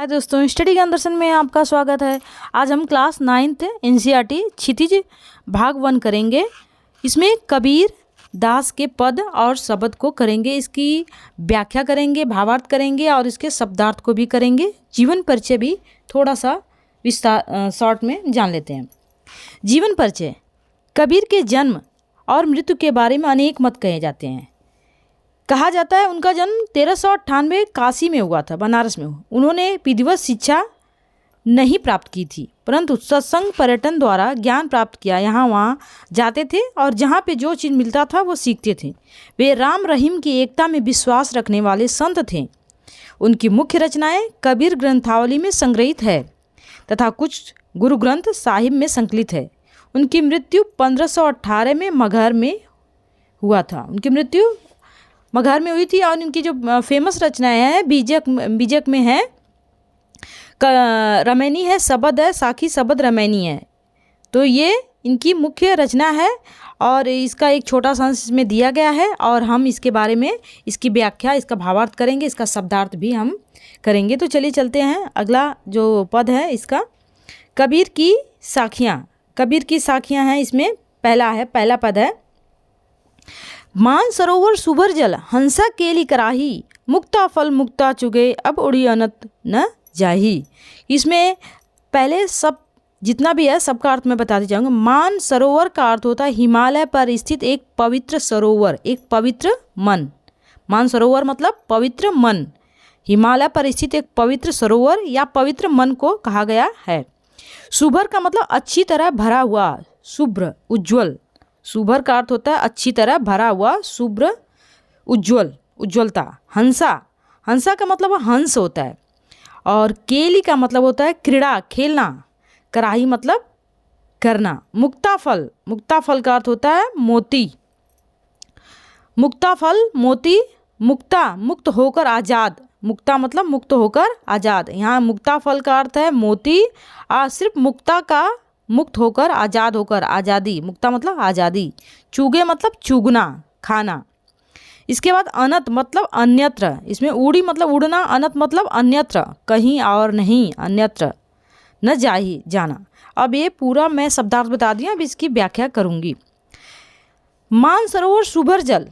हाय दोस्तों, स्टडी ज्ञान दर्शन में आपका स्वागत है। आज हम क्लास 9th एनसीईआरटी क्षितिज भाग 1 करेंगे। इसमें कबीर दास के पद और शब्द को करेंगे, इसकी व्याख्या करेंगे, भावार्थ करेंगे और इसके शब्दार्थ को भी करेंगे। जीवन परिचय भी थोड़ा सा विस्तार शॉर्ट में जान लेते हैं। जीवन परिचय। कबीर के जन्म और मृत्यु के बारे में अनेक मत कहे जाते हैं। कहा जाता है उनका जन्म 1398 काशी में हुआ था, बनारस में। उन्होंने विधिवत शिक्षा नहीं प्राप्त की थी, परंतु सत्संग पर्यटन द्वारा ज्ञान प्राप्त किया। यहाँ वहाँ जाते थे और जहाँ पे जो चीज़ मिलता था वो सीखते थे। वे राम रहीम की एकता में विश्वास रखने वाले संत थे। उनकी मुख्य रचनाएं कबीर ग्रंथावली में संग्रहित है तथा कुछ गुरु ग्रंथ साहिब में संकलित है। उनकी मृत्यु 1518 में मगहर में हुआ था। उनकी मृत्यु मगहर में हुई थी और इनकी जो फेमस रचनाएं हैं बीजक में है, रमैनी है, शबद है, साखी शबद रमैनी है। तो ये इनकी मुख्य रचना है और इसका एक छोटा सा अंश इसमें दिया गया है और हम इसके बारे में इसकी व्याख्या, इसका भावार्थ करेंगे, इसका शब्दार्थ भी हम करेंगे। तो चलिए चलते हैं। अगला जो पद है इसका, कबीर की साखियाँ। कबीर की साखियाँ हैं, इसमें पहला पद है, मान सरोवर सुभर जल हंसा केली कराही, मुक्ता फल मुक्ता चुगे अब उड़ी अनत न जाही। इसमें पहले सब जितना भी है सबका अर्थ मैं बताते जाऊँगा। मान सरोवर का अर्थ होता है हिमालय पर स्थित एक पवित्र सरोवर, एक पवित्र मन। मान सरोवर मतलब पवित्र मन। हिमालय पर स्थित एक पवित्र सरोवर या पवित्र मन को कहा गया है। सुभर का मतलब अच्छी तरह भरा हुआ, शुभ्र, उज्ज्वल। शुभर का अर्थ होता है अच्छी तरह भरा हुआ, शुभ्र, उज्ज्वल, उज्ज्वलता। हंसा का मतलब हंस होता है और केली का मतलब होता है क्रीड़ा, खेलना। कराही मतलब करना। मुक्ता फल का अर्थ होता है मोती। मुक्ता फल मोती, मुक्ता मुक्त होकर आज़ाद। मुक्ता मतलब मुक्त होकर आज़ाद। यहाँ मुक्ता फल का अर्थ है मोती और सिर्फ मुक्ता का मुक्त होकर, आज़ाद होकर, आज़ादी। मुक्ता मतलब आज़ादी। चुगे मतलब चुगना, खाना। इसके बाद अनत मतलब अन्यत्र। इसमें उड़ी मतलब उड़ना, अनत मतलब अन्यत्र, कहीं और नहीं, अन्यत्र न जाही, जाना। अब ये पूरा मैं शब्दार्थ बता दिया, अब इसकी व्याख्या करूँगी। मान सरोवर सुभर जल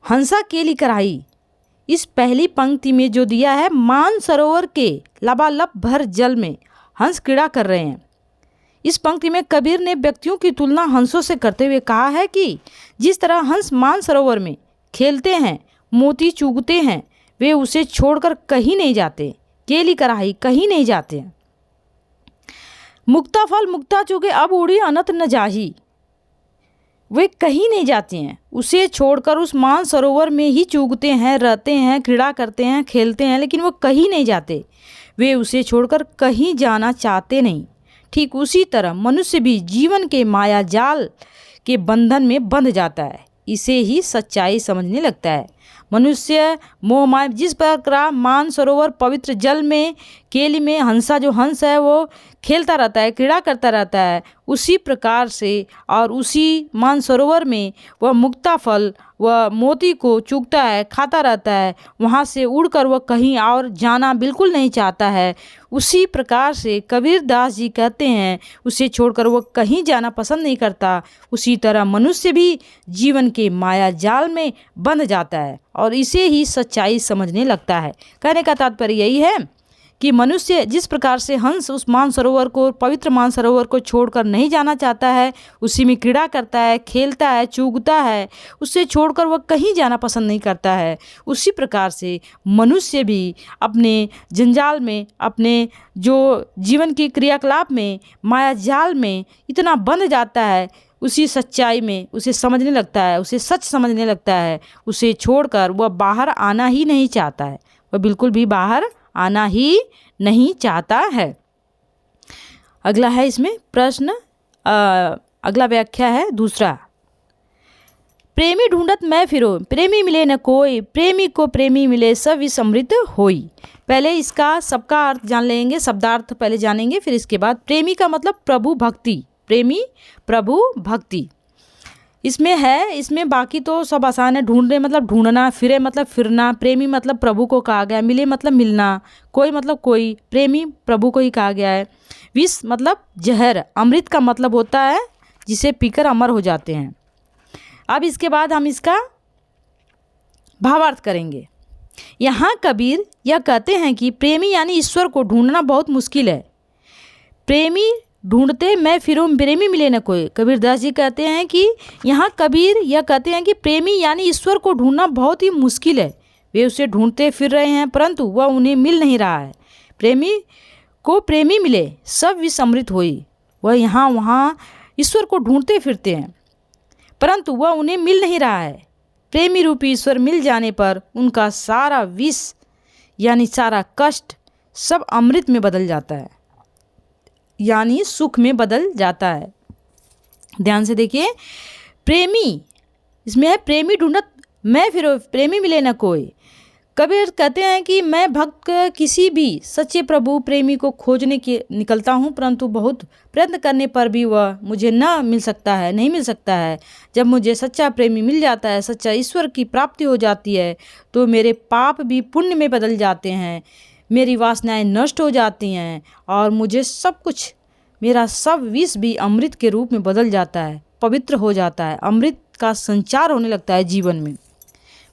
हंसा केली कराही। इस पहली पंक्ति में जो दिया है, मान सरोवर के लबालब भर जल में हंस क्रीड़ा कर रहे हैं। इस पंक्ति में कबीर ने व्यक्तियों की तुलना हंसों से करते हुए कहा है कि जिस तरह हंस मान सरोवर में खेलते हैं, मोती चुगते हैं, वे उसे छोड़कर कहीं नहीं जाते। केली कराही, कहीं नहीं जाते। मुक्ता फल मुक्ता चुगे अब उड़ी अनत न जाही। वे कहीं नहीं जाते हैं, उसे छोड़कर उस मान सरोवर में ही चुगते हैं, रहते हैं, क्रीड़ा करते हैं, खेलते हैं, लेकिन वो कहीं नहीं जाते। वे उसे छोड़कर कहीं जाना चाहते नहीं। ठीक उसी तरह मनुष्य भी जीवन के माया जाल के बंधन में बंध जाता है, इसे ही सच्चाई समझने लगता है। मनुष्य मोह माया, जिस प्रकार मान सरोवर पवित्र जल में केली में हंसा, जो हंस है वो खेलता रहता है, क्रीड़ा करता रहता है, उसी प्रकार से और उसी मान सरोवर में वह मुक्ता फल, वह मोती को चुगता है, खाता रहता है, वहाँ से उड़कर वह कहीं और जाना बिल्कुल नहीं चाहता है। उसी प्रकार से कबीर दास जी कहते हैं उसे छोड़कर वह कहीं जाना पसंद नहीं करता। उसी तरह मनुष्य भी जीवन के माया जाल में बंध जाता है और इसे ही सच्चाई समझने लगता है। कहने का तात्पर्य यही है कि मनुष्य जिस प्रकार से हंस उस मानसरोवर को, पवित्र मानसरोवर को छोड़कर नहीं जाना चाहता है, उसी में क्रीड़ा करता है, खेलता है, चूगता है, उससे छोड़कर वह कहीं जाना पसंद नहीं करता है, उसी प्रकार से मनुष्य भी अपने जंजाल में, अपने जो जीवन की क्रियाकलाप में, माया जाल में इतना बंध जाता है, उसी सच्चाई में उसे समझने लगता है, उसे सच समझने लगता है, उसे छोड़कर वह बाहर आना ही नहीं चाहता है, वह बिल्कुल भी बाहर आना ही नहीं चाहता है। अगला है इसमें प्रश्न, अगला व्याख्या है दूसरा। प्रेमी ढूंढत मैं फिरो, प्रेमी मिले न कोई, प्रेमी को प्रेमी मिले सब विसमृत होई। पहले इसका सबका अर्थ जान लेंगे, शब्दार्थ पहले जानेंगे, फिर इसके बाद प्रेमी का मतलब प्रभु भक्ति, प्रेमी प्रभु भक्ति। इसमें है, इसमें बाकी तो सब आसान है। ढूंढने मतलब ढूंढना, फिरे मतलब फिरना, प्रेमी मतलब प्रभु को कहा गया है, मिले मतलब मिलना, कोई मतलब कोई, प्रेमी प्रभु को ही कहा गया है। विष मतलब जहर, अमृत का मतलब होता है जिसे पीकर अमर हो जाते हैं। अब इसके बाद हम इसका भावार्थ करेंगे। यहाँ कबीर यह कहते हैं कि प्रेमी यानी ईश्वर को ढूंढना बहुत मुश्किल है। प्रेमी ढूंढते मैं फिरूं, प्रेमी मिले न कोई। कबीरदास जी कहते हैं कि यहाँ कबीर यह कहते हैं कि प्रेमी यानी ईश्वर को ढूंढना बहुत ही मुश्किल है। वे उसे ढूंढते फिर रहे हैं परंतु वह उन्हें मिल नहीं रहा है। प्रेमी को प्रेमी मिले सब विष अमृत होई। वह यहाँ वहाँ ईश्वर को ढूंढते फिरते हैं परंतु वह उन्हें मिल नहीं रहा है। प्रेमी रूपी ईश्वर मिल जाने पर उनका सारा विष यानी सारा कष्ट सब अमृत में बदल जाता है, यानी सुख में बदल जाता है। ध्यान से देखिए, प्रेमी इसमें है, प्रेमी ढूंढत मैं फिर प्रेमी मिले न कोई। कबीर कहते हैं कि मैं भक्त किसी भी सच्चे प्रभु प्रेमी को खोजने की निकलता हूँ परंतु बहुत प्रयत्न करने पर भी वह मुझे नहीं मिल सकता है। जब मुझे सच्चा प्रेमी मिल जाता है, सच्चा ईश्वर की प्राप्ति हो जाती है तो मेरे पाप भी पुण्य में बदल जाते हैं, मेरी वासनाएं नष्ट हो जाती हैं और मुझे सब कुछ, मेरा सब विष भी अमृत के रूप में बदल जाता है, पवित्र हो जाता है, अमृत का संचार होने लगता है जीवन में।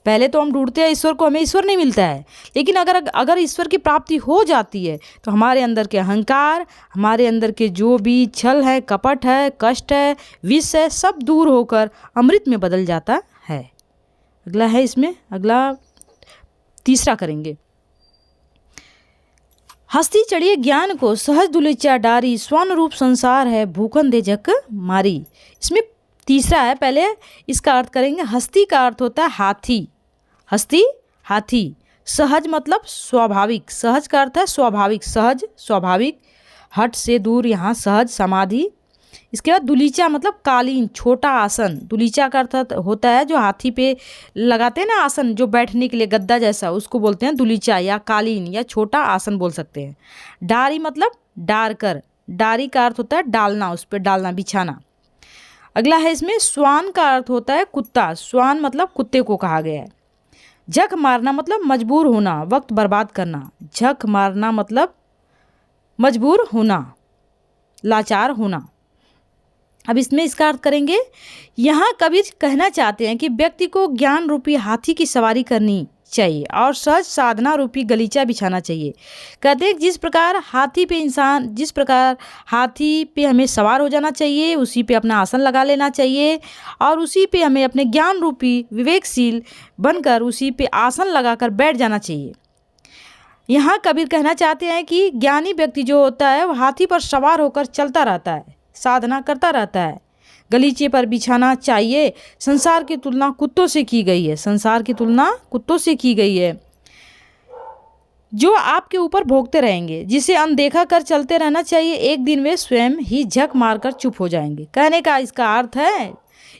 पहले तो हम ढूंढते हैं ईश्वर को, हमें ईश्वर नहीं मिलता है, लेकिन अगर ईश्वर की प्राप्ति हो जाती है तो हमारे अंदर के अहंकार, हमारे अंदर के जो भी छल है, कपट है, कष्ट है, विष है, सब दूर होकर अमृत में बदल जाता है। अगला है, इसमें अगला तीसरा करेंगे। हस्ती चढ़िए ज्ञान को सहज दुलिचा डारी, स्वर्ण रूप संसार है भूखन दे जक मारी। इसमें तीसरा है, पहले इसका अर्थ करेंगे। हस्ती का अर्थ होता है हाथी, हस्ती हाथी। सहज मतलब स्वाभाविक, सहज का अर्थ है स्वाभाविक, सहज स्वाभाविक, हट से दूर, यहाँ सहज समाधि। इसके बाद दुलीचा मतलब कालीन, छोटा आसन। दुलीचा का अर्थ होता है जो हाथी पे लगाते हैं ना आसन, जो बैठने के लिए गद्दा जैसा, उसको बोलते हैं दुलीचा या कालीन या छोटा आसन बोल सकते हैं। डारी मतलब डार कर, डारी का अर्थ होता है डालना, उस पर डालना, बिछाना। अगला है इसमें स्वान का अर्थ होता है कुत्ता, स्वान मतलब कुत्ते को कहा गया है। झक मारना मतलब मजबूर होना, वक्त बर्बाद करना। झक मारना मतलब मजबूर होना, लाचार होना। अब इसमें इसका अर्थ करेंगे। यहाँ कबीर कहना चाहते हैं कि व्यक्ति को ज्ञान रूपी हाथी की सवारी करनी चाहिए और सहज साधना रूपी गलीचा बिछाना चाहिए। कहते हैं जिस प्रकार हाथी पे हमें सवार हो जाना चाहिए, उसी पे अपना आसन लगा लेना चाहिए और उसी पे हमें अपने ज्ञान रूपी विवेकशील बनकर उसी पे आसन लगाकर बैठ जाना चाहिए। यहाँ कबीर कहना चाहते हैं कि ज्ञानी व्यक्ति जो होता है वह हाथी पर सवार होकर चलता रहता है, साधना करता रहता है, गलीचे पर बिछाना चाहिए। संसार की तुलना कुत्तों से की गई है, संसार की तुलना कुत्तों से की गई है जो आपके ऊपर भोंकते रहेंगे, जिसे अनदेखा कर चलते रहना चाहिए। एक दिन वे स्वयं ही झक मारकर चुप हो जाएंगे। कहने का इसका अर्थ है,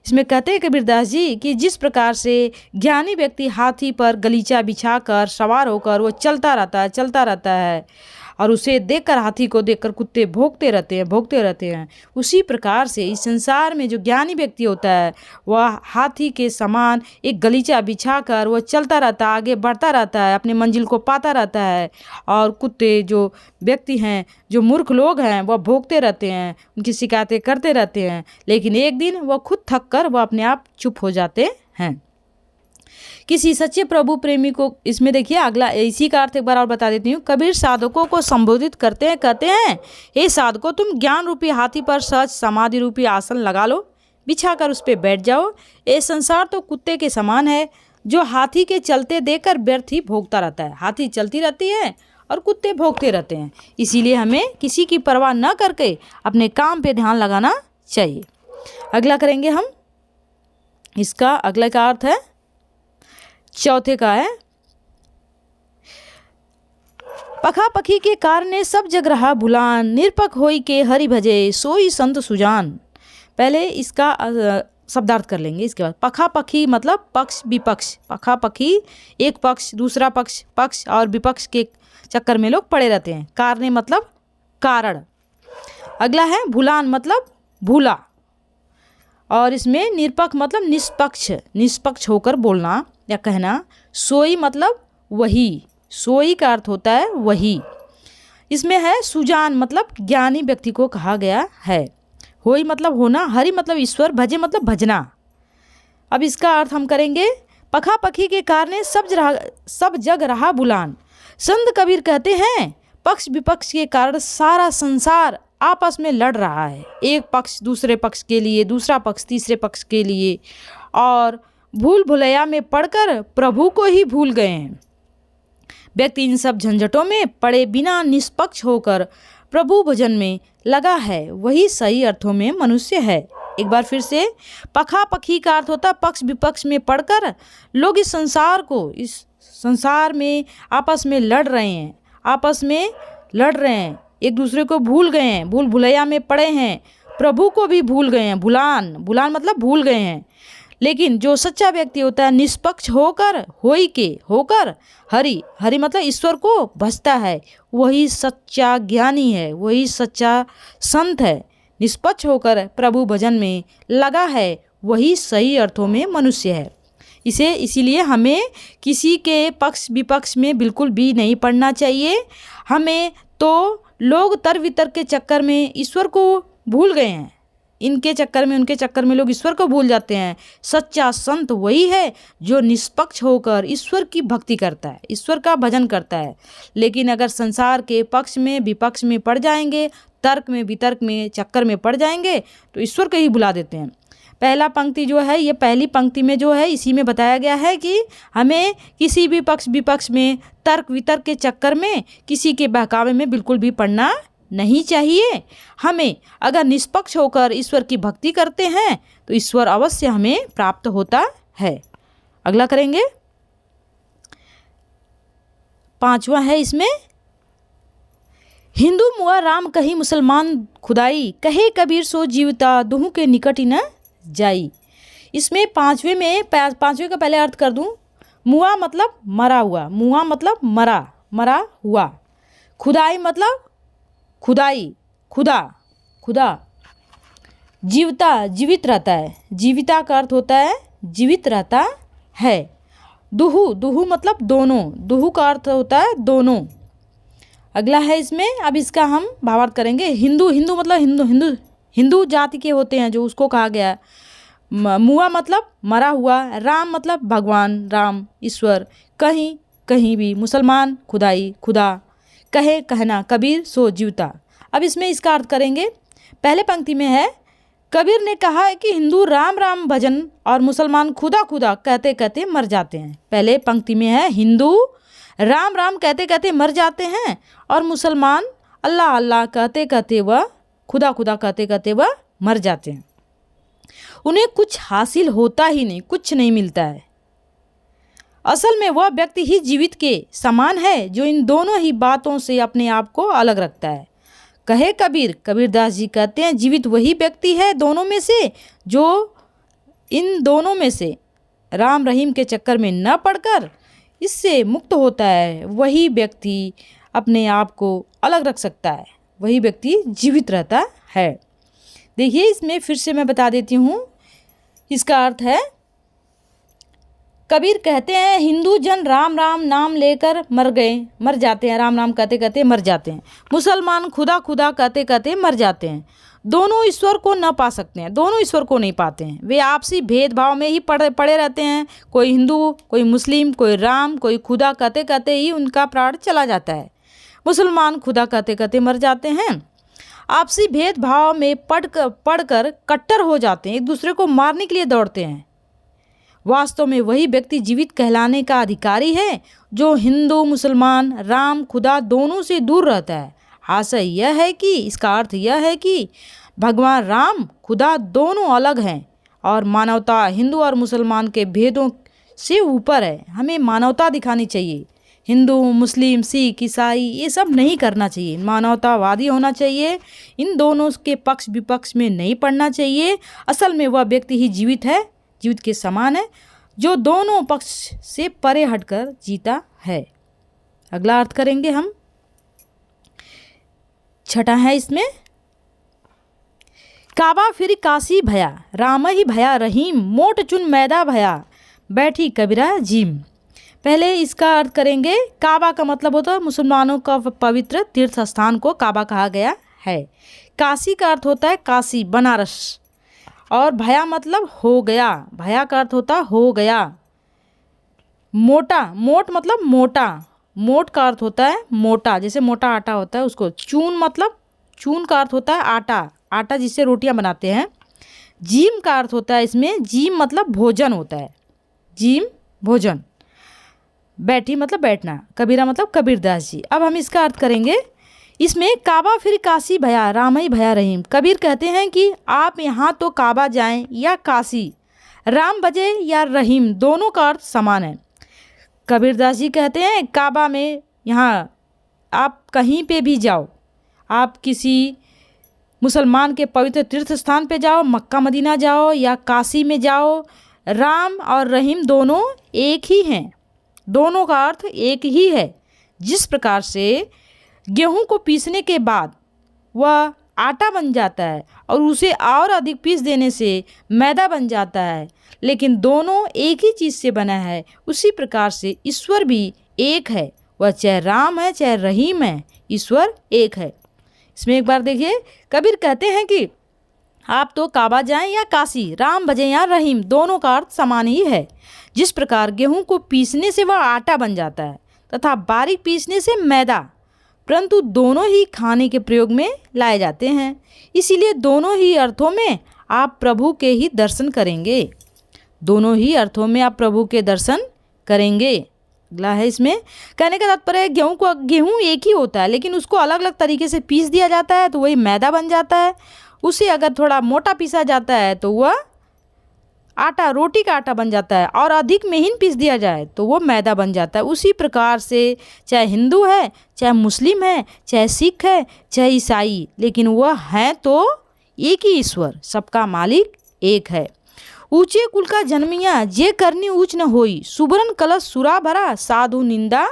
इसमें कहते हैं कबीरदास जी कि जिस प्रकार से ज्ञानी व्यक्ति हाथी पर गलीचा बिछाकर सवार होकर वो चलता रहता है और उसे देखकर, हाथी को देखकर कुत्ते भौंकते रहते हैं, उसी प्रकार से इस संसार में जो ज्ञानी व्यक्ति होता है वह हाथी के समान एक गलीचा बिछाकर वह चलता रहता है, आगे बढ़ता रहता है, अपने मंजिल को पाता रहता है। और कुत्ते जो व्यक्ति हैं, जो मूर्ख लोग हैं, वह भौंकते रहते हैं, उनकी शिकायतें करते रहते हैं, लेकिन एक दिन वह खुद थक कर वह अपने आप चुप हो जाते हैं। किसी सच्चे प्रभु प्रेमी को, इसमें देखिए अगला इसी का अर्थ एक बार और बता देती हूँ। कबीर साधकों को संबोधित करते हैं, कहते हैं हे साधकों, तुम ज्ञान रूपी हाथी पर सहज समाधि रूपी आसन लगा लो, बिछाकर उस पर बैठ जाओ। ये संसार तो कुत्ते के समान है जो हाथी के चलते देखकर व्यर्थ ही भोंकता रहता है। हाथी चलती रहती है और कुत्ते भोंकते रहते हैं, इसीलिए हमें किसी की परवाह न करके अपने काम पे ध्यान लगाना चाहिए। अगला करेंगे हम, इसका अगला का अर्थ है, चौथे का है, पखा पखी के कारणे सब जग रहा भुलान, निरपक होई के हरि भजे सोई संत सुजान। पहले इसका शब्दार्थ कर लेंगे। इसके बाद पखा पखी मतलब पक्ष विपक्ष, पखा पखी एक पक्ष, दूसरा पक्ष, पक्ष और विपक्ष के चक्कर में लोग पड़े रहते हैं। कारणे मतलब कारण। अगला है भुलान मतलब भूला और इसमें निरपक्ष मतलब निष्पक्ष होकर बोलना या कहना। सोई मतलब वही, सोई का अर्थ होता है वही। इसमें है सुजान मतलब ज्ञानी व्यक्ति को कहा गया है। होई मतलब होना, हरि मतलब ईश्वर, भजे मतलब भजना। अब इसका अर्थ हम करेंगे। पखा पखी के कारणे सब जग रहा बुलान। संत कबीर कहते हैं पक्ष विपक्ष के कारण सारा संसार आपस में लड़ रहा है। एक पक्ष दूसरे पक्ष के लिए, दूसरा पक्ष तीसरे पक्ष के लिए, और भूल भुलैया में पड़कर प्रभु को ही भूल गए हैं। व्यक्ति इन सब झंझटों में पड़े बिना निष्पक्ष होकर प्रभु भजन में लगा है, वही सही अर्थों में मनुष्य है। एक बार फिर से, पखा पखी का अर्थ होता है पक्ष विपक्ष में पड़कर लोग इस संसार में आपस में लड़ रहे हैं, एक दूसरे को भूल गए हैं, भूल भुलैया में पड़े हैं, प्रभु को भी भूल गए हैं। भुलान मतलब भूल गए हैं। लेकिन जो सच्चा व्यक्ति होता है निष्पक्ष होकर हरि मतलब ईश्वर को भजता है, वही सच्चा ज्ञानी है, वही सच्चा संत है। निष्पक्ष होकर प्रभु भजन में लगा है, वही सही अर्थों में मनुष्य है। इसीलिए हमें किसी के पक्ष विपक्ष में बिल्कुल भी नहीं पड़ना चाहिए। हमें तो लोग तर्क वितर्क के चक्कर में ईश्वर को भूल गए हैं, उनके चक्कर में लोग ईश्वर को भूल जाते हैं। सच्चा संत वही है जो निष्पक्ष होकर ईश्वर की भक्ति करता है, ईश्वर का भजन करता है। लेकिन अगर संसार के पक्ष में विपक्ष में पड़ जाएंगे, तर्क में वितर्क में चक्कर में पड़ जाएंगे, तो ईश्वर को ही भुला देते हैं। पहला पंक्ति जो है, ये पहली पंक्ति में जो है इसी में बताया गया है कि हमें किसी भी पक्ष विपक्ष में तर्क वितर्क के चक्कर में किसी के बहकावे में बिल्कुल भी पड़ना नहीं चाहिए। हमें अगर निष्पक्ष होकर ईश्वर की भक्ति करते हैं तो ईश्वर अवश्य हमें प्राप्त होता है। अगला करेंगे, 5वां है इसमें, हिंदू मुआ राम कही मुसलमान खुदाई, कहे कबीर सो जीवता दुहू के निकट ही न जाई। इसमें पांचवें का पहले अर्थ कर दूं। मुआ मतलब मरा हुआ, मुआ मतलब मरा हुआ। खुदाई मतलब खुदा। जीवता जीवित रहता है, जीविता का अर्थ होता है जीवित रहता है। दुहू मतलब दोनों, दुहू का अर्थ होता है दोनों। अगला है इसमें, अब इसका हम भावार्थ करेंगे। हिंदू मतलब हिंदू जाति के होते हैं जो, उसको कहा गया। मुआ मतलब मरा हुआ, राम मतलब भगवान राम ईश्वर, कहीं भी, मुसलमान खुदा, कहे कहना, कबीर सो जीवता। अब इसमें इसका अर्थ करेंगे। पहले पंक्ति में है, कबीर ने कहा है कि हिंदू राम राम भजन और मुसलमान खुदा कहते कहते मर जाते हैं। पहले पंक्ति में है, हिंदू राम राम कहते कहते मर जाते हैं और मुसलमान अल्लाह अल्लाह कहते कहते वह खुदा कहते कहते वह मर जाते हैं। उन्हें कुछ हासिल होता ही नहीं, कुछ नहीं मिलता है। असल में वह व्यक्ति ही जीवित के समान है जो इन दोनों ही बातों से अपने आप को अलग रखता है। कहे कबीरदास जी कहते हैं, जीवित वही व्यक्ति है दोनों में से जो इन दोनों में से राम रहीम के चक्कर में न पड़कर इससे मुक्त होता है। वही व्यक्ति अपने आप को अलग रख सकता है, वही व्यक्ति जीवित रहता है। देखिए, इसमें फिर से मैं बता देती हूँ, इसका अर्थ है, कबीर कहते हैं हिंदू जन राम राम नाम लेकर मर जाते हैं, राम राम कहते कहते मर जाते हैं। मुसलमान खुदा कहते कहते मर जाते हैं। दोनों ईश्वर को न पा सकते हैं, दोनों ईश्वर को नहीं पाते हैं। वे आपसी भेदभाव में ही पड़े रहते हैं। कोई हिंदू, कोई मुस्लिम, कोई राम, कोई खुदा कहते कहते ही उनका प्राण चला जाता है। मुसलमान खुदा कहते कहते मर जाते हैं। आपसी भेदभाव में पड़कर कट्टर हो जाते हैं, एक दूसरे को मारने के लिए दौड़ते हैं। वास्तव में वही व्यक्ति जीवित कहलाने का अधिकारी है जो हिंदू मुसलमान राम खुदा दोनों से दूर रहता है। आशय यह है कि, इसका अर्थ यह है कि भगवान राम खुदा दोनों अलग हैं और मानवता हिंदू और मुसलमान के भेदों से ऊपर है। हमें मानवता दिखानी चाहिए। हिंदू मुस्लिम सिख ईसाई ये सब नहीं करना चाहिए, मानवतावादी होना चाहिए। इन दोनों के पक्ष विपक्ष में नहीं पड़ना चाहिए। असल में वह व्यक्ति ही जीवित है, जीवित के समान है, जो दोनों पक्ष से परे हटकर जीता है। अगला अर्थ करेंगे हम, 6वां है इसमें, काबा फिर काशी भया, राम ही भया रहीम, मोट चुन मैदा भया, बैठी कबीरा जीम। पहले इसका अर्थ करेंगे। काबा का मतलब होता है मुसलमानों का पवित्र तीर्थ स्थान को काबा कहा गया है। काशी का अर्थ होता है काशी, बनारस। और भया मतलब हो गया, भया का अर्थ होता है हो गया। मोटा, मोट मतलब मोटा, मोट का अर्थ होता है मोटा, जैसे मोटा आटा होता है उसको। चून मतलब, चून का अर्थ होता है आटा, आटा जिससे रोटियां बनाते हैं। जीम का अर्थ होता है इसमें, जीम मतलब भोजन होता है, जीम भोजन। बैठी मतलब बैठना, कबीरा मतलब कबीरदास जी। अब हम इसका अर्थ करेंगे। इसमें काबा फिर काशी भया, राम ही भया रहीम। कबीर कहते हैं कि आप यहाँ तो काबा जाएं या काशी, राम बजे या रहीम, दोनों का अर्थ समान है। कबीरदास जी कहते हैं काबा में, यहाँ आप कहीं पे भी जाओ, आप किसी मुसलमान के पवित्र तीर्थ स्थान पे जाओ, मक्का मदीना जाओ या काशी में जाओ, राम और रहीम दोनों एक ही हैं, दोनों का अर्थ एक ही है। जिस प्रकार से गेहूं को पीसने के बाद वह आटा बन जाता है और उसे और अधिक पीस देने से मैदा बन जाता है, लेकिन दोनों एक ही चीज़ से बना है, उसी प्रकार से ईश्वर भी एक है। वह चाहे राम है चाहे रहीम है, ईश्वर एक है। इसमें एक बार देखिए, कबीर कहते हैं कि आप तो काबा जाएं या काशी, राम भजें या रहीम, दोनों का अर्थ समान ही है। जिस प्रकार गेहूं को पीसने से वह आटा बन जाता है तथा बारीक पीसने से मैदा, परंतु दोनों ही खाने के प्रयोग में लाए जाते हैं, इसीलिए दोनों ही अर्थों में आप प्रभु के ही दर्शन करेंगे, दोनों ही अर्थों में आप प्रभु के दर्शन करेंगे। अगला है, इसमें कहने का तात्पर्य है गेहूं एक ही होता है, लेकिन उसको अलग अलग तरीके से पीस दिया जाता है तो वही मैदा बन जाता है। उसे अगर थोड़ा मोटा पीसा जाता है तो वह आटा, रोटी का आटा बन जाता है, और अधिक महीन पीस दिया जाए तो वो मैदा बन जाता है। उसी प्रकार से चाहे हिंदू है, चाहे मुस्लिम है, चाहे सिख है, चाहे ईसाई, लेकिन वह है तो एक ही ईश्वर, सबका मालिक एक है। ऊंचे कुल का जन्मिया, जे करनी ऊंच न होई, सुबरन कलश सुरा भरा, साधु निंदा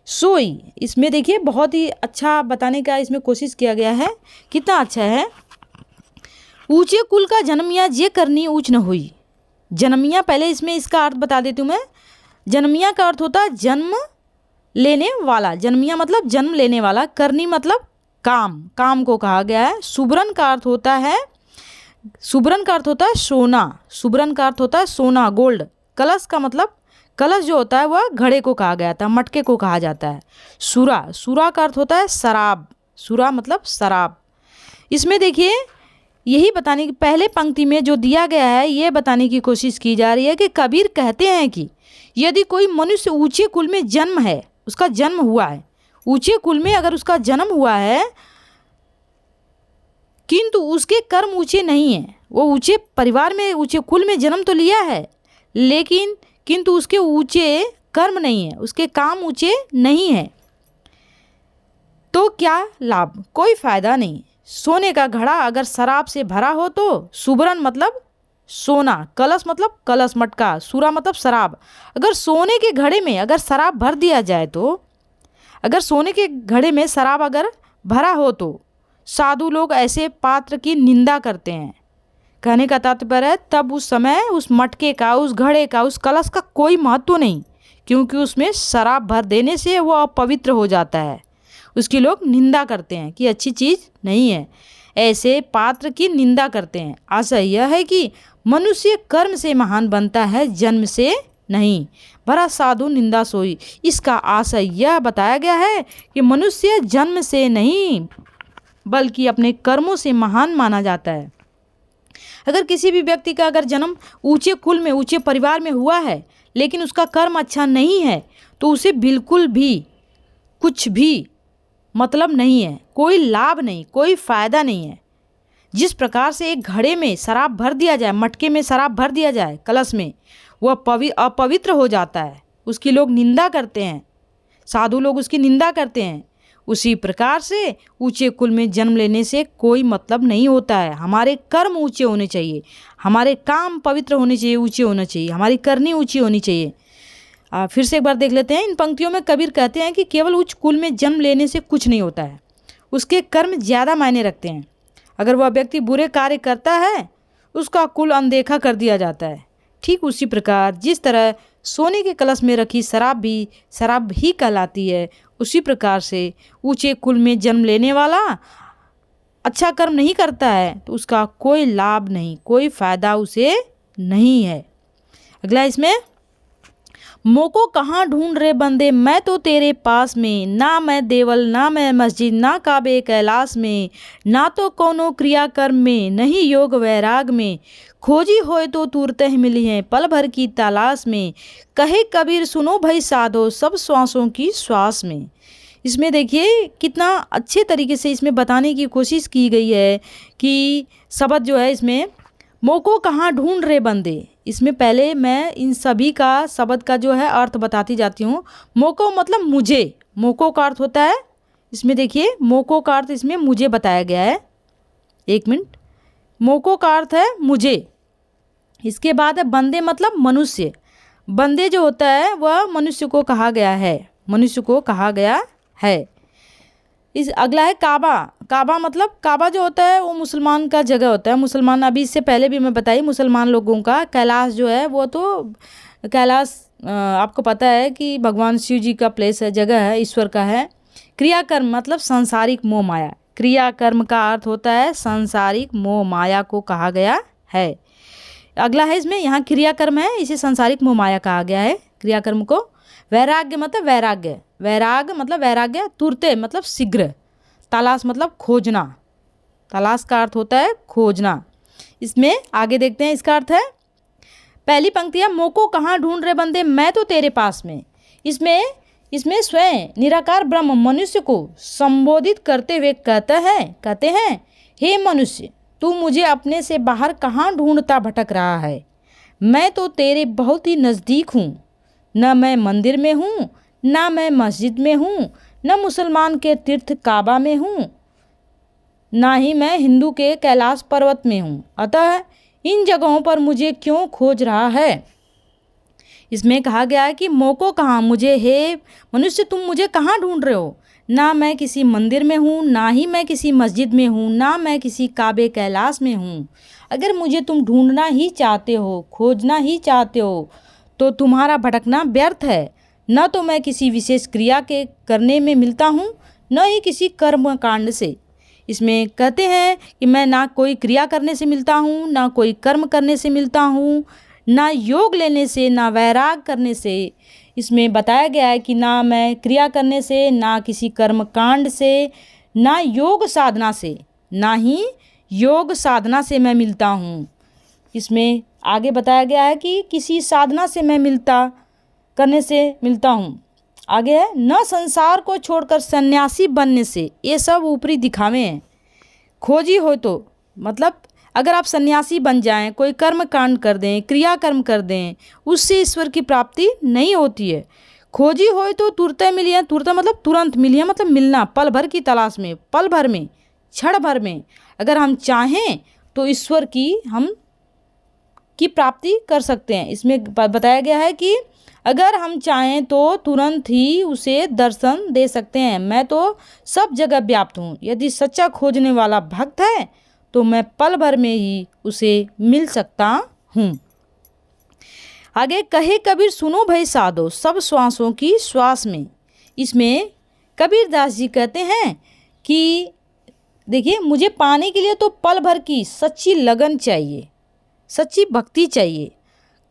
सोई। इसमें देखिए बहुत ही अच्छा बताने का इसमें कोशिश किया गया है, कितना अच्छा है। ऊंचे कुल का जन्मिया, जे करनी ऊंच न हुई। जन्मिया, पहले इसमें इसका अर्थ बता देती हूँ मैं। जन्मिया का अर्थ होता है जन्म लेने वाला, जन्मिया मतलब जन्म लेने वाला। करनी मतलब काम, काम को कहा गया है। सुबरन का अर्थ होता है, सुबरन का अर्थ होता है सोना, सुबरन का अर्थ होता है सोना, गोल्ड। कलश का मतलब, कलश जो होता है वह घड़े को कहा गया था, मटके को कहा जाता है। सुरा, सुरा का अर्थ होता है शराब, सुरा मतलब शराब। इसमें देखिए यही बताने की, पहले पंक्ति में जो दिया गया है ये बताने की कोशिश की जा रही है कि कबीर कहते हैं कि यदि कोई मनुष्य ऊंचे कुल में जन्म है, उसका जन्म हुआ है, ऊंचे कुल में अगर उसका जन्म हुआ है, किंतु उसके कर्म ऊंचे नहीं हैं, वो ऊंचे परिवार में, ऊंचे कुल में जन्म तो लिया है, लेकिन किंतु उसके ऊंचे कर्म नहीं है, उसके काम ऊंचे नहीं है, तो क्या लाभ? कोई फायदा नहीं। सोने का घड़ा अगर शराब से भरा हो तो, सुबरन मतलब सोना, कलश मतलब कलश, मटका, सुरा मतलब शराब। अगर सोने के घड़े में अगर शराब भर दिया जाए तो, अगर सोने के घड़े में शराब अगर भरा हो तो साधु लोग ऐसे पात्र की निंदा करते हैं। कहने का तात्पर्य है तब उस समय उस मटके का, उस घड़े का, उस कलश का कोई महत्व नहीं, क्योंकि उसमें शराब भर देने से वो अपवित्र हो जाता है। उसकी लोग निंदा करते हैं कि अच्छी चीज़ नहीं है, ऐसे पात्र की निंदा करते हैं। आशय यह है कि मनुष्य कर्म से महान बनता है, जन्म से नहीं। भरा साधु निंदा सोई, इसका आशय यह बताया गया है कि मनुष्य जन्म से नहीं बल्कि अपने कर्मों से महान माना जाता है। अगर किसी भी व्यक्ति का अगर जन्म ऊंचे कुल में, ऊंचे परिवार में हुआ है, लेकिन उसका कर्म अच्छा नहीं है, तो उसे बिल्कुल भी कुछ भी मतलब नहीं है, कोई लाभ नहीं, कोई फ़ायदा नहीं है। जिस प्रकार से एक घड़े में शराब भर दिया जाए, मटके में शराब भर दिया जाए, कलश में, वह अपवित्र हो जाता है, उसकी लोग निंदा करते हैं, साधु लोग उसकी निंदा करते हैं। उसी प्रकार से ऊंचे कुल में जन्म लेने से कोई मतलब नहीं होता है। हमारे कर्म ऊंचे होने चाहिए, हमारे काम पवित्र होने चाहिए, ऊंचे होना चाहिए, हमारी करनी ऊंची होनी चाहिए। फिर से एक बार देख लेते हैं। इन पंक्तियों में कबीर कहते हैं कि केवल उच्च कुल में जन्म लेने से कुछ नहीं होता है, उसके कर्म ज़्यादा मायने रखते हैं। अगर वह व्यक्ति बुरे कार्य करता है उसका कुल अनदेखा कर दिया जाता है। ठीक उसी प्रकार जिस तरह सोने के कलश में रखी शराब भी शराब ही कहलाती है, उसी प्रकार से ऊंचे कुल में जन्म लेने वाला अच्छा कर्म नहीं करता है तो उसका कोई लाभ नहीं, कोई फायदा उसे नहीं है। अगला इसमें, मोको कहाँ ढूंढ रहे बंदे मैं तो तेरे पास में, ना मैं देवल ना मैं मस्जिद ना काबे कैलाश में, ना तो कोनो क्रिया कर्म में नहीं योग वैराग में, खोजी होए तो तुरते ही मिली हैं पल भर की तलाश में, कहे कबीर सुनो भाई साधो सब श्वासों की श्वास में। इसमें देखिए कितना अच्छे तरीके से इसमें बताने की कोशिश की गई है कि शब्द जो है इसमें मोको कहाँ ढूंढ रहे बंदे, इसमें पहले मैं इन सभी का शब्द का जो है अर्थ बताती जाती हूँ। मोको मतलब मुझे, मोको का अर्थ होता है, इसमें देखिए मोको का अर्थ इसमें मुझे बताया गया है। एक मिनट, मोको का अर्थ है मुझे। इसके बाद है बंदे मतलब मनुष्य, बंदे जो होता है वह मनुष्य को कहा गया है, मनुष्य को कहा गया है। इस अगला है काबा, काबा मतलब काबा जो होता है वो मुसलमान का जगह होता है। मुसलमान, अभी इससे पहले भी मैं बताई, मुसलमान लोगों का कैलाश जो है वो तो कैलाश आपको पता है कि भगवान शिव जी का प्लेस है, जगह है, ईश्वर का है। क्रियाकर्म मतलब सांसारिक मोह माया, क्रियाकर्म का अर्थ होता है सांसारिक मोह माया को कहा गया है। अगला है इसमें, यहाँ क्रियाकर्म है इसे सांसारिक मोह माया कहा गया है क्रियाकर्म को। वैराग्य मतलब वैराग्य, वैराग मतलब वैराग्य, तुरते मतलब शीघ्र, तलाश मतलब खोजना, तलाश का अर्थ होता है खोजना। इसमें आगे देखते हैं इसका अर्थ है, पहली पंक्तियाँ मोको कहाँ ढूंढ रहे बंदे मैं तो तेरे पास में। इसमें स्वयं निराकार ब्रह्म मनुष्य को संबोधित करते हुए कहते हैं हे मनुष्य तू मुझे अपने से बाहर कहाँ ढूंढता भटक रहा है, मैं तो तेरे बहुत ही नज़दीक हूँ, न मैं मंदिर में हूँ ना मैं मस्जिद में हूँ, न मुसलमान के तीर्थ काबा में हूँ, ना ही मैं हिंदू के कैलाश पर्वत में हूँ, अतः इन जगहों पर मुझे क्यों खोज रहा है। इसमें कहा गया है कि मोको कहाँ, मुझे हे मनुष्य तुम मुझे कहाँ ढूंढ रहे हो, ना मैं किसी मंदिर में हूँ ना ही मैं किसी मस्जिद में हूँ ना मैं किसी काबे कैलाश में हूँ। अगर मुझे तुम ढूंढना ही चाहते हो, खोजना ही चाहते हो तो तुम्हारा भटकना व्यर्थ है। न तो मैं किसी विशेष क्रिया के करने में मिलता हूँ न ही किसी कर्म कांड से। इसमें कहते हैं कि मैं ना कोई क्रिया करने से मिलता हूँ ना कोई कर्म करने से मिलता हूँ, ना योग लेने से ना वैराग करने से। इसमें बताया गया है कि ना मैं क्रिया करने से ना किसी कर्म कांड से ना योग साधना से, ना ही योग साधना से मैं मिलता हूँ। इसमें आगे बताया गया है कि किसी साधना से मैं करने से मिलता हूँ। आगे है न संसार को छोड़कर सन्यासी बनने से, ये सब ऊपरी दिखावे हैं। खोजी हो तो मतलब अगर आप सन्यासी बन जाएं, कोई कर्म कांड कर दें, क्रिया कर्म कर दें, उससे ईश्वर की प्राप्ति नहीं होती है। खोजी हो तो तुरते मिलिए, तुरते मतलब तुरंत मिलिए मतलब मिलना, पल भर की तलाश में, पल भर में, क्षण भर में अगर हम चाहें तो ईश्वर की प्राप्ति कर सकते हैं। इसमें बताया गया है कि अगर हम चाहें तो तुरंत ही उसे दर्शन दे सकते हैं। मैं तो सब जगह व्याप्त हूँ, यदि सच्चा खोजने वाला भक्त है तो मैं पल भर में ही उसे मिल सकता हूँ। आगे कहे कबीर सुनो भाई साधो सब श्वासों की श्वास में। इसमें कबीर दास जी कहते हैं कि देखिए मुझे पाने के लिए तो पल भर की सच्ची लगन चाहिए, सच्ची भक्ति चाहिए।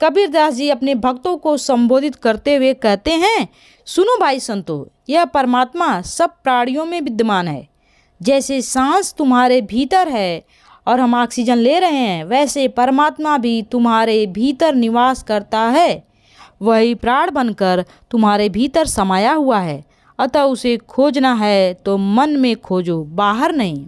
कबीर दास जी अपने भक्तों को संबोधित करते हुए कहते हैं सुनो भाई संतो, यह परमात्मा सब प्राणियों में विद्यमान है। जैसे सांस तुम्हारे भीतर है और हम ऑक्सीजन ले रहे हैं, वैसे परमात्मा भी तुम्हारे भीतर निवास करता है। वही प्राण बनकर तुम्हारे भीतर समाया हुआ है, अतः उसे खोजना है तो मन में खोजो, बाहर नहीं।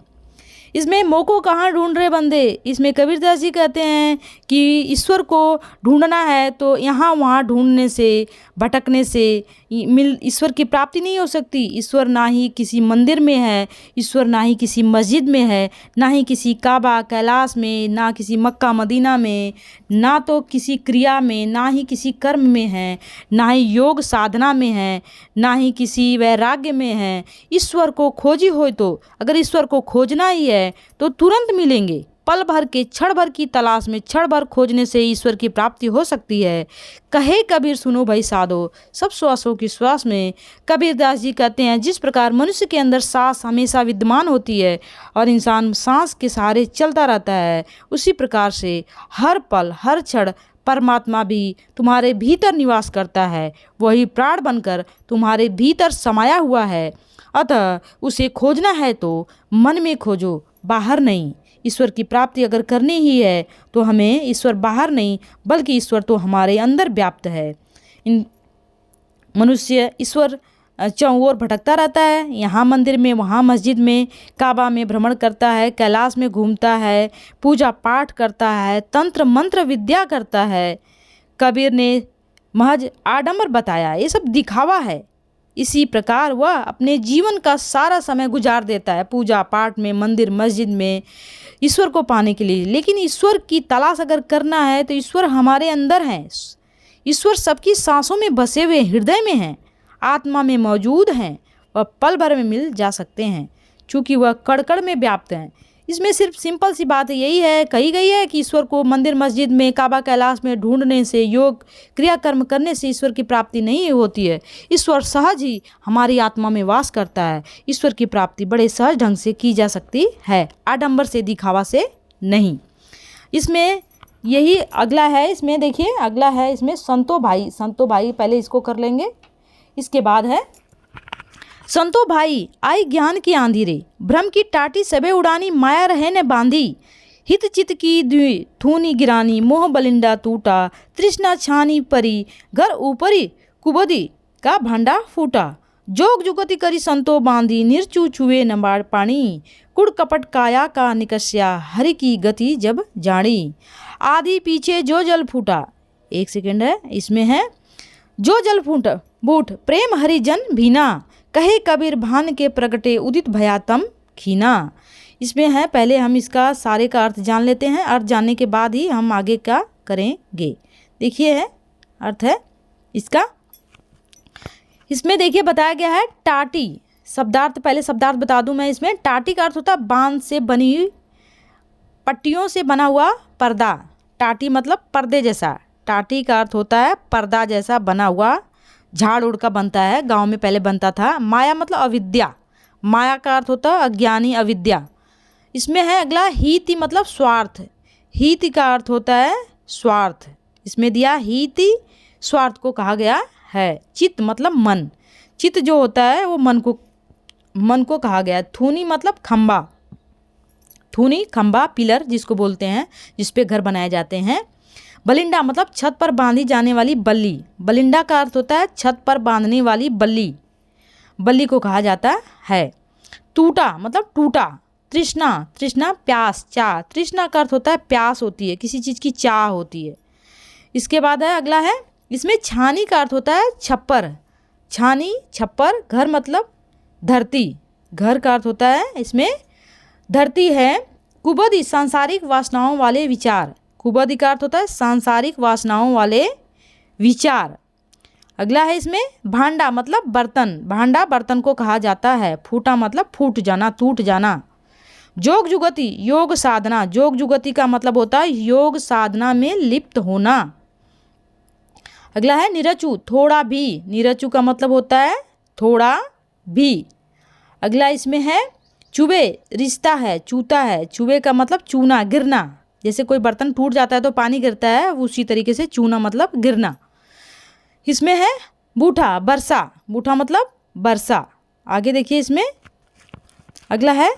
इसमें मोको कहाँ ढूंढ रहे बंदे, इसमें कबीरदास जी कहते हैं कि ईश्वर को ढूंढना है तो यहाँ वहाँ ढूंढने से, भटकने से ईश्वर की प्राप्ति नहीं हो सकती। ईश्वर ना ही किसी मंदिर में है, ईश्वर ना ही किसी मस्जिद में है, ना ही किसी काबा कैलाश में, ना किसी मक्का मदीना में, ना तो किसी क्रिया में, ना ही किसी कर्म में है, ना ही योग साधना में है, ना ही किसी वैराग्य में है। ईश्वर को खोजी हो तो, अगर ईश्वर को खोजना ही है तो तुरंत मिलेंगे। पल भर के क्षण भर की तलाश में क्षण भर खोजने से ईश्वर की प्राप्ति हो सकती है। कहे कबीर सुनो भाई साधो, सब श्वासों की श्वास में। कबीर दास जी कहते हैं, जिस प्रकार मनुष्य के अंदर सांस हमेशा विद्यमान होती है और इंसान सांस के सहारे चलता रहता है, उसी प्रकार से हर पल हर क्षण परमात्मा भी तुम्हारे भीतर निवास करता है। वही प्राण बनकर तुम्हारे भीतर समाया हुआ है। अतः उसे खोजना है तो मन में खोजो, बाहर नहीं। ईश्वर की प्राप्ति अगर करनी ही है तो हमें ईश्वर बाहर नहीं बल्कि ईश्वर तो हमारे अंदर व्याप्त है। इन मनुष्य ईश्वर चौं ओर भटकता रहता है, यहाँ मंदिर में, वहाँ मस्जिद में, काबा में भ्रमण करता है, कैलाश में घूमता है, पूजा पाठ करता है, तंत्र मंत्र विद्या करता है। कबीर ने महज आडंबर बताया, ये सब दिखावा है। इसी प्रकार वह अपने जीवन का सारा समय गुजार देता है पूजा पाठ में, मंदिर मस्जिद में, ईश्वर को पाने के लिए। लेकिन ईश्वर की तलाश अगर करना है तो ईश्वर हमारे अंदर है। ईश्वर सबकी सांसों में बसे हुए हृदय में हैं, आत्मा में मौजूद हैं। वह पल भर में मिल जा सकते हैं क्योंकि वह कण-कण में व्याप्त हैं। इसमें सिर्फ सिंपल सी बात यही है, कही गई है कि ईश्वर को मंदिर मस्जिद में, काबा कैलाश में ढूंढने से, योग क्रियाकर्म करने से ईश्वर की प्राप्ति नहीं होती है। ईश्वर सहज ही हमारी आत्मा में वास करता है। ईश्वर की प्राप्ति बड़े सहज ढंग से की जा सकती है, आडंबर से, दिखावा से नहीं। इसमें यही अगला है, इसमें देखिए अगला है इसमें संतो भाई पहले इसको कर लेंगे। इसके बाद है संतो भाई आई ज्ञान की आंधी रे, भ्रम की टाटी सबे उड़ानी, माया रहे ने बांधी। हित चित की थूनी गिरानी, मोह बलिंडा टूटा, तृष्णा छानी परी, घर ऊपरी कुबदी का भांडा फूटा। जोग जुगति करी संतो बांधी, निर्चू छुए नंबाड़ पानी, कुड़ कपट काया का निकस्या, हरि की गति जब जानी। आदि पीछे जो जल फूटा, एक सेकेंड है इसमें है, जो जल फूट बूट प्रेम हरिजन भीना, कहे कबीर भान के प्रगटे उदित भयातम खीना। इसमें है, पहले हम इसका सारे का अर्थ जान लेते हैं, अर्थ जानने के बाद ही हम आगे का करेंगे। देखिए है अर्थ है इसका, इसमें देखिए बताया गया है टाटी शब्दार्थ। पहले शब्दार्थ बता दूं मैं इसमें। टाटी का अर्थ होता है बांध से बनी हुई पट्टियों से बना हुआ पर्दा। टाटी मतलब पर्दे जैसा। टाटी का अर्थ होता है पर्दा जैसा बना हुआ, झाड़ उड़ का बनता है, गांव में पहले बनता था। माया मतलब अविद्या, माया का अर्थ होता है अज्ञानी, अविद्या। इसमें है अगला हीति मतलब स्वार्थ। हीति का अर्थ होता है स्वार्थ, इसमें दिया हीति, स्वार्थ को कहा गया है। चित्त मतलब मन, चित्त जो होता है वो मन को कहा गया है। थूनी मतलब खंबा, थूनी खंबा पिलर जिसको बोलते हैं, जिस पे घर बनाए जाते हैं। बलिंडा मतलब छत पर बांधी जाने वाली बल्ली। बलिंडा का अर्थ होता है छत पर बांधने वाली बल्ली, बल्ली को कहा जाता है। टूटा मतलब टूटा। तृष्णा, तृष्णा प्यास, चाह। तृष्णा का अर्थ होता है प्यास होती है, किसी चीज़ की चाह होती है। इसके बाद है अगला है इसमें छानी का अर्थ होता है छप्पर। छानी छप्पर, घर मतलब धरती, घर का अर्थ होता है इसमें धरती है। कुबदी सांसारिक वासनाओं वाले विचार, कुबदी का अर्थ होता है सांसारिक वासनाओं वाले विचार। अगला है इसमें भांडा मतलब बर्तन, भांडा बर्तन को कहा जाता है। फूटा मतलब फूट जाना, टूट जाना। जोग जुगति योग साधना, जोग जुगति का मतलब होता है योग साधना में लिप्त होना। अगला है निरचु, थोड़ा भी, निरचु का मतलब होता है थोड़ा भी। अगला इसमें है चुबे, रिश्ता है, चूता है। चुबे का मतलब चूना, गिरना। जैसे कोई बर्तन टूट जाता है तो पानी गिरता है, उसी तरीके से चूना मतलब गिरना। इसमें है बूठा, बरसा, बूठा मतलब बरसा। आगे देखिए इसमें अगला है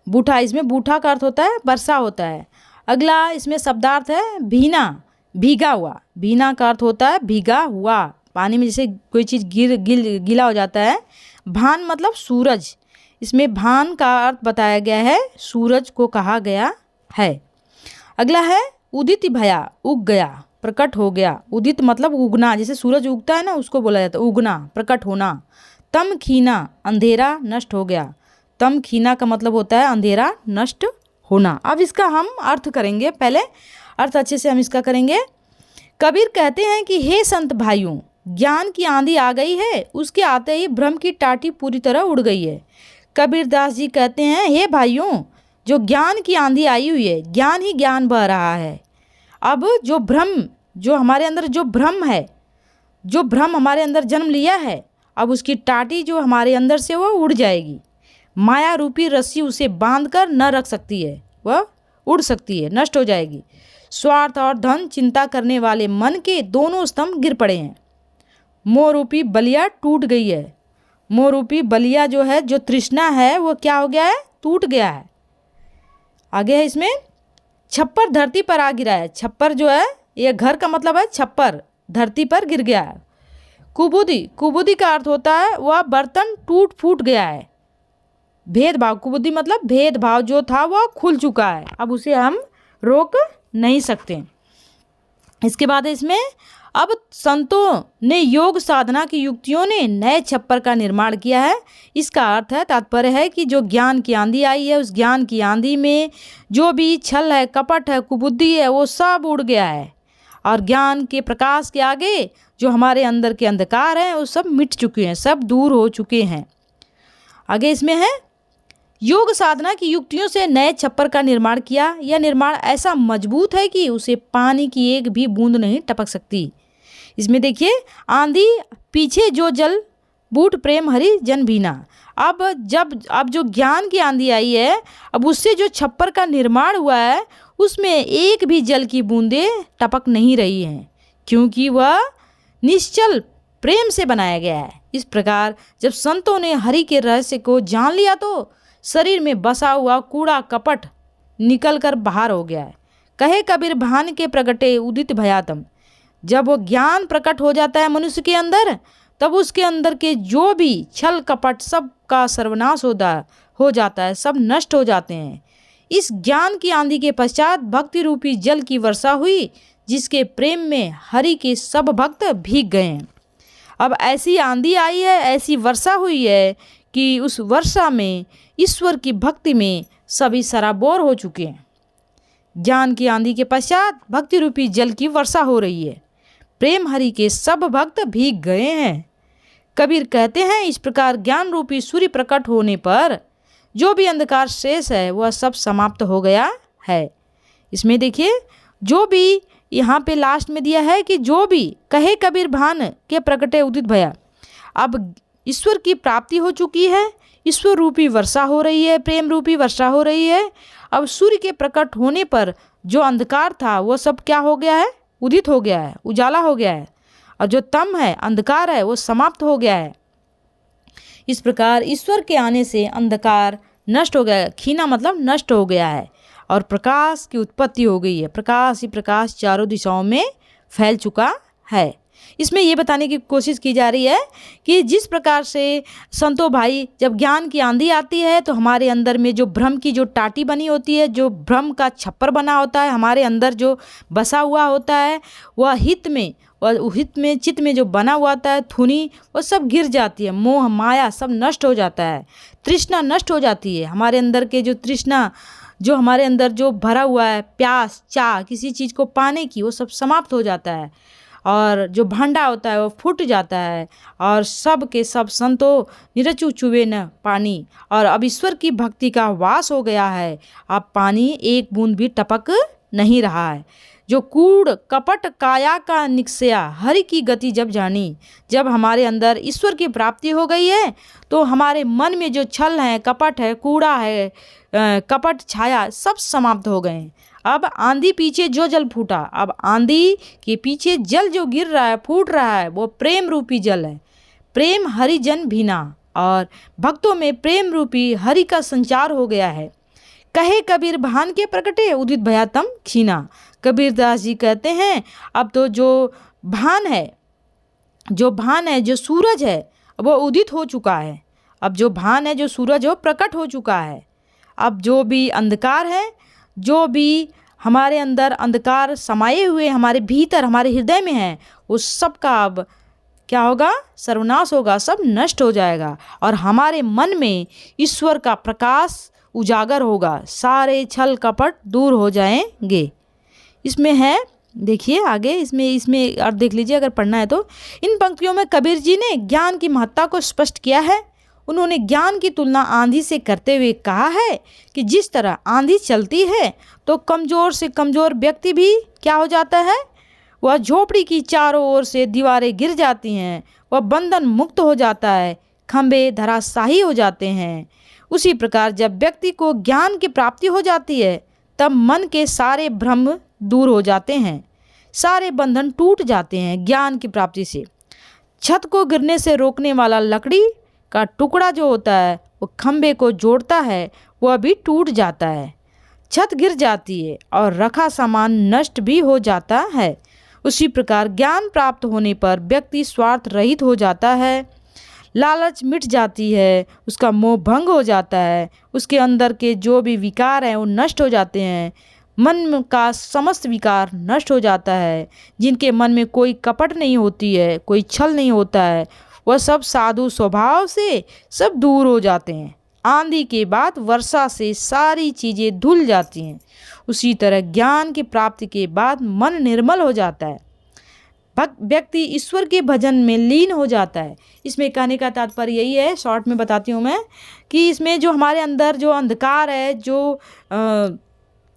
बूठा, इसमें बूठा का अर्थ होता है वर्षा होता है। अगला इसमें शब्दार्थ है भीना, भीगा हुआ। भीना का अर्थ होता है भीगा हुआ, पानी में जैसे कोई चीज़ गीला हो जाता है। भान मतलब सूरज, इसमें भान का अर्थ बताया गया है, सूरज को कहा गया है। अगला है उदित भया, उग गया, प्रकट हो गया। उदित मतलब उगना, जैसे सूरज उगता है ना, उसको बोला जाता है उगना, प्रकट होना। तम खीना, अंधेरा नष्ट हो गया। तम खीना का मतलब होता है अंधेरा नष्ट होना। अब इसका हम अर्थ करेंगे, पहले अर्थ अच्छे से हम इसका करेंगे। कबीर कहते हैं कि हे संत भाइयों, ज्ञान की आंधी आ गई है, उसके आते ही भ्रम की टाटी पूरी तरह उड़ गई है। कबीर दास जी कहते हैं, हे भाइयों, जो ज्ञान की आंधी आई हुई है, ज्ञान ही ज्ञान बह रहा है। अब जो भ्रम, जो हमारे अंदर जो भ्रम है, जो भ्रम हमारे अंदर जन्म लिया है, अब उसकी टाटी जो हमारे अंदर से वो उड़ जाएगी। माया रूपी रस्सी उसे बांध कर न रख सकती है, वह उड़ सकती है, नष्ट हो जाएगी। स्वार्थ और धन चिंता करने वाले मन के दोनों स्तंभ गिर पड़े हैं। मोह रूपी बलिया टूट गई है। मोह रूपी बलिया जो है, जो तृष्णा है, वो क्या हो गया है, टूट गया है। आगे है इसमें, छप्पर धरती पर आ गिरा है। छप्पर जो है, ये घर का मतलब है छप्पर, धरती पर गिर गया है। कुबुद्धि, कुबुद्धि का अर्थ होता है वह बर्तन टूट फूट गया है। भेदभाव, कुबुद्धि मतलब भेदभाव जो था वह खुल चुका है, अब उसे हम रोक नहीं सकते। इसके बाद इसमें, अब संतों ने योग साधना की युक्तियों ने नए छप्पर का निर्माण किया है। इसका अर्थ है, तात्पर्य है कि जो ज्ञान की आंधी आई है, उस ज्ञान की आंधी में जो भी छल है, कपट है, कुबुद्धि है, वो सब उड़ गया है। और ज्ञान के प्रकाश के आगे जो हमारे अंदर के अंधकार हैं, वो सब मिट चुके हैं, सब दूर हो चुके हैं। आगे इसमें है, योग साधना की युक्तियों से नए छप्पर का निर्माण किया। यह निर्माण ऐसा मजबूत है कि उसे पानी की एक भी बूंद नहीं टपक सकती। इसमें देखिए, आंधी पीछे जो जल बूट प्रेम हरि जन भीना। अब जो ज्ञान की आंधी आई है, अब उससे जो छप्पर का निर्माण हुआ है, उसमें एक भी जल की बूंदें टपक नहीं रही हैं, क्योंकि वह निश्चल प्रेम से बनाया गया है। इस प्रकार जब संतों ने हरि के रहस्य को जान लिया, तो शरीर में बसा हुआ कूड़ा कपट निकल कर बाहर हो गया है। कहे कबीर, भान के प्रगटे उदित भयातम। जब वो ज्ञान प्रकट हो जाता है मनुष्य के अंदर, तब उसके अंदर के जो भी छल कपट सब का सर्वनाश हो जाता है, सब नष्ट हो जाते हैं। इस ज्ञान की आंधी के पश्चात भक्ति रूपी जल की वर्षा हुई, जिसके प्रेम में हरि के सब भक्त भीग गए। अब ऐसी आंधी आई है, ऐसी वर्षा हुई है कि उस वर्षा में, ईश्वर की भक्ति में सभी सराबोर हो चुके हैं। ज्ञान की आंधी के पश्चात भक्ति रूपी जल की वर्षा हो रही है, प्रेम हरि के सब भक्त भीग गए हैं। कबीर कहते हैं, इस प्रकार ज्ञान रूपी सूर्य प्रकट होने पर जो भी अंधकार शेष है, वह सब समाप्त हो गया है। इसमें देखिए, जो भी यहाँ पे लास्ट में दिया है कि जो भी कहे कबीर, भान के प्रकटे उदित भया। अब ईश्वर की प्राप्ति हो चुकी है, ईश्वर रूपी वर्षा हो रही है, प्रेम रूपी वर्षा हो रही है। अब सूर्य के प्रकट होने पर जो अंधकार था, वो सब क्या हो गया है, उदित हो गया है, उजाला हो गया है। और जो तम है, अंधकार है, वो समाप्त हो गया है। इस प्रकार ईश्वर के आने से अंधकार नष्ट हो गया है। खीना मतलब नष्ट हो गया है, और प्रकाश की उत्पत्ति हो गई है। प्रकाश ही प्रकाश चारों दिशाओं में फैल चुका है। इसमें ये बताने की कोशिश की जा रही है कि जिस प्रकार से संतो भाई, जब ज्ञान की आंधी आती है, तो हमारे अंदर में जो भ्रम की जो टाटी बनी होती है, जो भ्रम का छप्पर बना होता है, हमारे अंदर जो बसा हुआ होता है, वह हित में चित्त में जो बना हुआ होता है धुनी, वो सब गिर जाती है। मोह माया सब नष्ट हो जाता है, तृष्णा नष्ट हो जाती है। हमारे अंदर के जो तृष्णा, जो हमारे अंदर जो भरा हुआ है प्यास, चाह किसी चीज़ को पाने की, वो सब समाप्त हो जाता है। और जो भांडा होता है वो फूट जाता है, और सब के सब संतो निरचु चुबे न पानी। और अब ईश्वर की भक्ति का वास हो गया है, अब पानी एक बूंद भी टपक नहीं रहा है। जो कूड़ कपट काया का निकसया, हरि की गति जब जानी। जब हमारे अंदर ईश्वर की प्राप्ति हो गई है, तो हमारे मन में जो छल है, कपट है, कूड़ा है, कपट छाया, सब समाप्त हो गए। अब आंधी पीछे जो जल फूटा, अब आंधी के पीछे जल जो गिर रहा है, फूट रहा है, वो प्रेम रूपी जल है। प्रेम हरि जन भीना, और भक्तों में प्रेम रूपी हरि का संचार हो गया है। कहे कबीर, भान के प्रकटे उदित भयातम खीना। कबीर दास जी कहते हैं, अब तो जो भान है, जो सूरज है, वो उदित हो चुका है। अब जो भान है, जो सूरज, वो प्रकट हो चुका है। अब जो भी अंधकार है, जो भी हमारे अंदर अंधकार समाये हुए हमारे भीतर हमारे हृदय में है, उस सब का अब क्या होगा? सर्वनाश होगा, सब नष्ट हो जाएगा और हमारे मन में ईश्वर का प्रकाश उजागर होगा, सारे छल कपट दूर हो जाएंगे। इसमें है, देखिए आगे इसमें और देख लीजिए अगर पढ़ना है तो। इन पंक्तियों में कबीर जी ने ज्ञान की महत्ता को स्पष्ट किया है। उन्होंने ज्ञान की तुलना आंधी से करते हुए कहा है कि जिस तरह आंधी चलती है तो कमज़ोर से कमज़ोर व्यक्ति भी क्या हो जाता है? वह झोपड़ी की चारों ओर से दीवारें गिर जाती हैं, वह बंधन मुक्त हो जाता है, खंभे धराशायी हो जाते हैं। उसी प्रकार जब व्यक्ति को ज्ञान की प्राप्ति हो जाती है तब मन के सारे भ्रम दूर हो जाते हैं, सारे बंधन टूट जाते हैं ज्ञान की प्राप्ति से। छत को गिरने से रोकने वाला लकड़ी का टुकड़ा जो होता है वो खंभे को जोड़ता है, वह भी टूट जाता है। छत गिर जाती है और रखा सामान नष्ट भी हो जाता है। उसी प्रकार ज्ञान प्राप्त होने पर व्यक्ति स्वार्थ रहित हो जाता है, लालच मिट जाती है, उसका मोह भंग हो जाता है, उसके अंदर के जो भी विकार हैं वो नष्ट हो जाते हैं, मन का समस्त विकार नष्ट हो जाता है। जिनके मन में कोई कपट नहीं होती है, कोई छल नहीं होता है, वह सब साधु स्वभाव से सब दूर हो जाते हैं। आंधी के बाद वर्षा से सारी चीज़ें धुल जाती हैं। उसी तरह ज्ञान की प्राप्ति के बाद मन निर्मल हो जाता है, व्यक्ति ईश्वर के भजन में लीन हो जाता है। इसमें कहने का तात्पर्य यही है, शॉर्ट में बताती हूँ मैं, कि इसमें जो हमारे अंदर जो अंधकार है, जो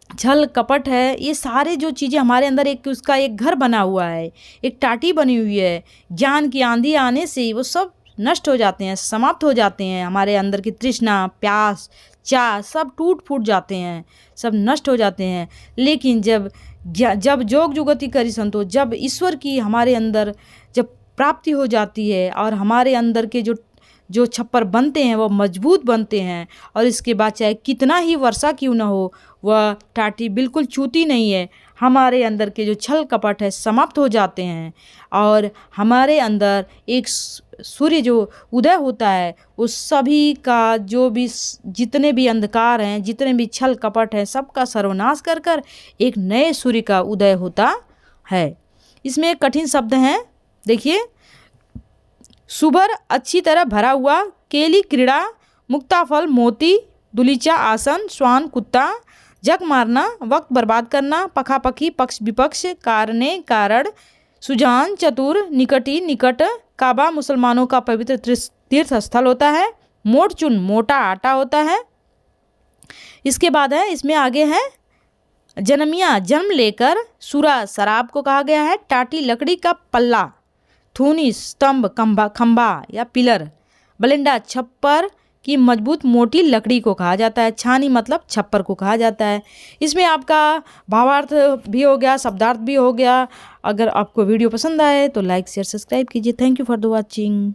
छल कपट है, ये सारे जो चीज़ें हमारे अंदर एक उसका एक घर बना हुआ है, एक टाटी बनी हुई है। ज्ञान की आंधी आने से वो सब नष्ट हो जाते हैं, समाप्त हो जाते हैं। हमारे अंदर की तृष्णा, प्यास, चाह सब टूट फूट जाते हैं, सब नष्ट हो जाते हैं। लेकिन जब जोग जुगति करी संतो, जब ईश्वर की हमारे अंदर जब प्राप्ति हो जाती है और हमारे अंदर के जो छप्पर बनते हैं वो मजबूत बनते हैं, और इसके बाद चाहे कितना ही वर्षा क्यों न हो, वह टाटी बिल्कुल चूती नहीं है। हमारे अंदर के जो छल कपट है समाप्त हो जाते हैं और हमारे अंदर एक सूर्य जो उदय होता है, उस सभी का जो भी जितने भी अंधकार हैं, जितने भी छल कपट हैं, सबका सर्वनाश कर कर एक नए सूर्य का उदय होता है। इसमें एक कठिन शब्द हैं, देखिए, सुभर अच्छी तरह भरा हुआ, केली क्रीड़ा, मुक्ताफल मोती, दुलीचा आसन, श्वान कुत्ता, जग मारना, वक्त बर्बाद करना, पखापखी पक्ष विपक्ष, कारणे कारण, सुजान चतुर, निकटी निकट, काबा मुसलमानों का पवित्र तीर्थ स्थल होता है, मोट चुन मोटा आटा होता है। इसके बाद है, इसमें आगे है, जन्मिया जन्म लेकर, सुरा शराब को कहा गया है, टाटी लकड़ी का पल्ला, थूनी स्तंभ खंबा या पिलर, बलिंडा छप्पर की मजबूत मोटी लकड़ी को कहा जाता है, छानी मतलब छप्पर को कहा जाता है। इसमें आपका भावार्थ भी हो गया, शब्दार्थ भी हो गया। अगर आपको वीडियो पसंद आए तो लाइक शेयर सब्सक्राइब कीजिए। Thank you for the watching.